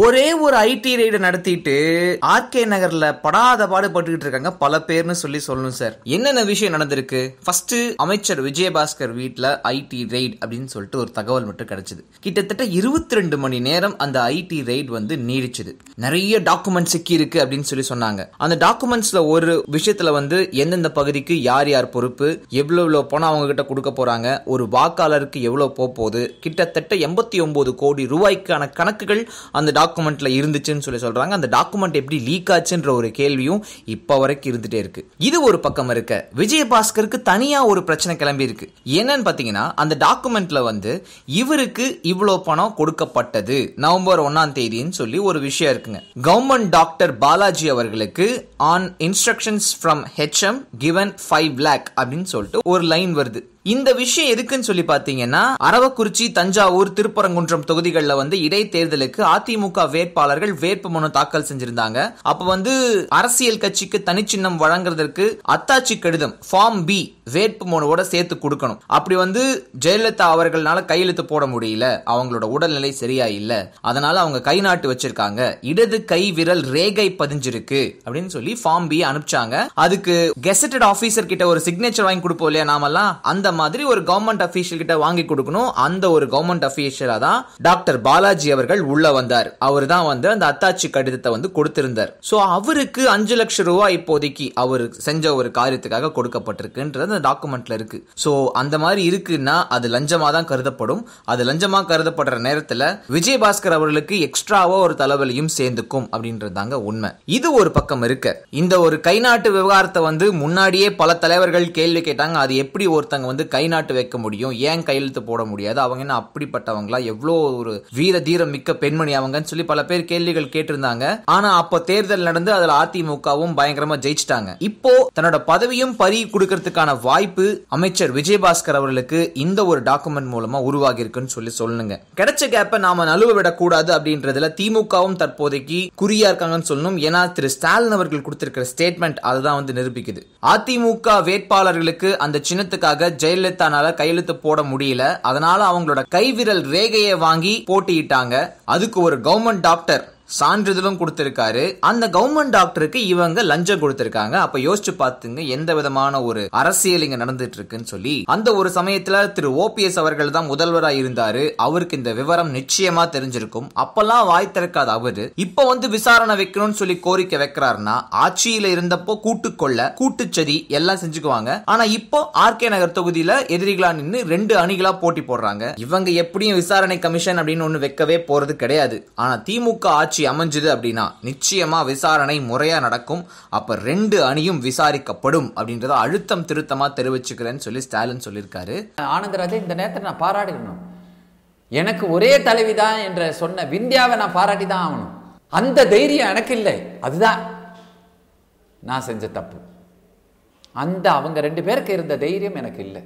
ஒரே ஒரு ID ride நடத்திட்டு ஆர்கே நகர்ல படாத பாடுபட்டுக்கிட்டு இருக்காங்க பல பேர்னு சொல்லணும் சார். என்னென்ன விஷயம் நடந்திருக்கு? ஃபர்ஸ்ட், அமைச்சர் விஜயபாஸ்கர் வீட்டுல ஐடி ரைட் அப்படின்னு சொல்லிட்டு ஒரு தகவல் மட்டும் கிடைச்சது. கிட்டத்தட்ட 22 மணி நேரம் அந்த ஐடி ரைட் வந்து நீடிச்சது. நிறைய டாக்குமெண்ட் சிக்கி இருக்கு அப்படின்னு சொன்னாங்க. அந்த டாக்குமெண்ட்ஸ்ல ஒரு விஷயத்துல வந்து எந்தெந்த பகுதிக்கு யார் யார் பொறுப்பு, எவ்வளவு பணம் அவங்க கிட்ட கொடுக்க போறாங்க, ஒரு வாக்காளருக்கு எவ்வளவு போகுது, கிட்டத்தட்ட 89 கோடி ரூபாய்க்கான கணக்குகள் அந்த டாக்குமெண்ட்ல இருந்துச்சுன்னு சொல்றாங்க. அந்த டாக்குமெண்ட் எப்படி லீக் ஆச்சுன்ற ஒரு கேள்வியும் இப்ப வரைக்கும் இருந்துட்டே இருக்கு. இது ஒரு பக்கம் இருக்க, விஜயபாஸ்கருக்கு தனியா ஒரு பிரச்சனை கிளம்பி இருக்கு. என்னன்னு பாத்தீங்கன்னா, அந்த டாக்குமெண்ட்ல வந்து இவருக்கு இவ்வளவு பணம் கொடுக்கப்பட்டது நவம்பர் 1ஆம் தேதின்னு சொல்லி ஒரு விஷயம் இருக்குங்க. கவர்மெண்ட் டாக்டர் பாலாஜி அவர்களுக்கு on instructions from HM given 5 lakh அப்படின்னு சொல்லிட்டு ஒரு லைன் வருது. இந்த விஷயம் எதுக்குன்னு சொல்லி பாத்தீங்கன்னா, அரவக்குறிச்சி, தஞ்சாவூர், திருப்பரங்குன்றம் தொகுதிகளில் வந்து இடைத்தேர்தலுக்கு அதிமுக வேட்பாளர்கள் வேட்புமனு தாக்கல் செஞ்சிருந்தாங்க. அப்ப வந்து அரசியல் கட்சிக்கு தனிச்சின்னம் வழங்குறதற்கு அத்தாட்சி கடிதம் ஃபார்ம் B வேட்புமனுவோட சேர்த்து கொடுக்கணும். அப்படி வந்து ஜெயலலிதா அவர்களால கையெழுத்து போட முடியல, அவங்களோட உடல்நிலை சரியா இல்ல, அதனால அவங்க கை நாட்டு வச்சிருக்காங்க, இடது கை விரல் ரேகை பதிஞ்சிருக்கு அப்படின்னு சொல்லி ஃபார்ம் B அனுப்பிச்சாங்க. அதுக்கு கெசட்டட் ஆபீசர் கிட்ட ஒரு சிக்னேச்சர் வாங்கி கொடுப்போம் இல்லையா நாமெல்லாம், அந்த மாதிரி ஒரு கவர்மெண்ட் அபிஷியல் கிட்ட வாங்கி கொடுக்கணும். அந்த ஒரு கவர்மெண்ட் அபிஷியலா தான் டாக்டர் பாலாஜி அவர்கள் உள்ள வந்தார். அவர் தான் வந்து அந்த அத்தாட்சி கடிதத்தை வந்து கொடுத்திருந்தார். சோ அவருக்கு 5 லட்சம் ரூபாய் இப்போதைக்கு அவர் செஞ்ச ஒரு காரியத்துக்காக கொடுக்கப்பட்டிருக்குன்றது அந்த டாக்குமெண்ட்ல இருக்கு. சோ அந்த மாதிரி இருக்குன்னா அது லஞ்சமா தான் கருதப்படும். அது லஞ்சமா கருதப்படுற நேரத்துல விஜயபாஸ்கர் அவர்களுக்கு எக்ஸ்ட்ராவா ஒரு தலைவலியும் சேர்ந்துக்கும் அப்படின்றதாங்க உண்மை. இது ஒரு பக்கம் இருக்க, இந்த ஒரு கைநாட்டு விவகாரத்தை வந்து முன்னாடியே பல தலைவர்கள் கேள்வி கேட்டாங்க. அது எப்படி ஒருத்தங்க வந்து கை நாட்டு வைக்க முடியும், ஏன் கையெழுத்து போட முடியாது, அவங்க என்ன அப்படிப்பட்டவங்களா, எவ்வளவு ஒரு வீர தீரம் மிக்க பெண்மணி அவங்கன்னு சொல்லி பல பேர் கேள்விகள் கேட்டிருந்தாங்க. ஆனா அப்ப தேர்தல் நடந்து அதுல அதிமுகவும் பயங்கரமா ஜெயிச்சிட்டாங்க. இப்போ தன்னோட பதவியும் பறி கொடுக்கறதுக்கான வாய்ப்பு அமைச்சர் விஜயபாஸ்கர் அவர்களுக்கு இந்த ஒரு டாக்குமெண்ட் மூலமா உருவாகி இருக்குன்னு சொல்லுங்க. கிடைச்ச கேப்ப நாம நழுவ விடக்கூடாது அப்படின்றதுல திமுகவும் தற்போதைக்கு குறியா இருக்காங்கன்னு சொல்லணும். ஏன்னா திரு ஸ்டாலின் அவர்கள் கொடுத்திருக்கிற ஸ்டேட்மெண்ட் அதுதான் வந்து நிரூபிக்குது. அதிமுக வேட்பாளர்களுக்கு அந்த சின்னத்துக்காக ஜெயலலிதானால கையெழுத்து போட முடியல, அதனால அவங்களோட கைவிரல் ரேகையை வாங்கி போட்டியிட்டாங்க. அதுக்கு ஒரு கவர்மெண்ட் டாக்டர் சான்றிதழும் கொடுத்திருக்காரு. அந்த கவர்மெண்ட் டாக்டருக்கு இவங்க லஞ்சம் கொடுத்திருக்காங்க. அப்ப யோசிச்சு பார்த்துங்க எந்த விதமான ஒரு அரசியல் இங்க நடந்துட்டு இருக்குன்னு சொல்லி. அந்த ஒரு சமயத்துல திரு OPS அவர்கள் தான் முதல்வராக இருந்தாரு. அவருக்கு இந்த விவரம் நிச்சயமா தெரிஞ்சிருக்கும். அப்பெல்லாம் வாய் திறக்காத அவரு இப்ப வந்து விசாரணை வைக்கணும்னு சொல்லி கோரிக்கை வைக்கிறாருன்னா, ஆட்சியில இருந்தப்போ கூட்டுக்கொள்ள கூட்டுச்சதி எல்லாம் செஞ்சுக்குவாங்க. ஆனா இப்போ ஆர்கே நகர் தொகுதியில எதிரிகளா நின்று 2 அணிகளா போட்டி போடுறாங்க. இவங்க எப்படியும் விசாரணை கமிஷன் அப்படின்னு ஒண்ணு வைக்கவே போறது கிடையாது. ஆனா திமுக ஆட்சி அமைஞ்சது அப்படின்னா நிச்சயமா விசாரணை முறையா நடக்கும். அப்ப 2 அணியும் விசாரிக்கப்படும் அப்படின்றத அழுத்தம் திருத்தமா தெரிவிச்சுக்கிறேன்னு சொல்லி ஸ்டாலின் சொல்லியிருக்காரு. ஆனந்தராஜை இந்த நேரத்தில் நான் பாராட்டணும். எனக்கு ஒரே தலைவிதான் என்ற சொன்ன விந்தியாவை நான் பாராட்டி தான் ஆகணும். அந்த தைரியம் எனக்கு இல்லை. அதுதான் நான் செஞ்ச தப்பு. அந்த அவங்க 2 பேருக்கு இருந்த தைரியம் எனக்கு இல்லை.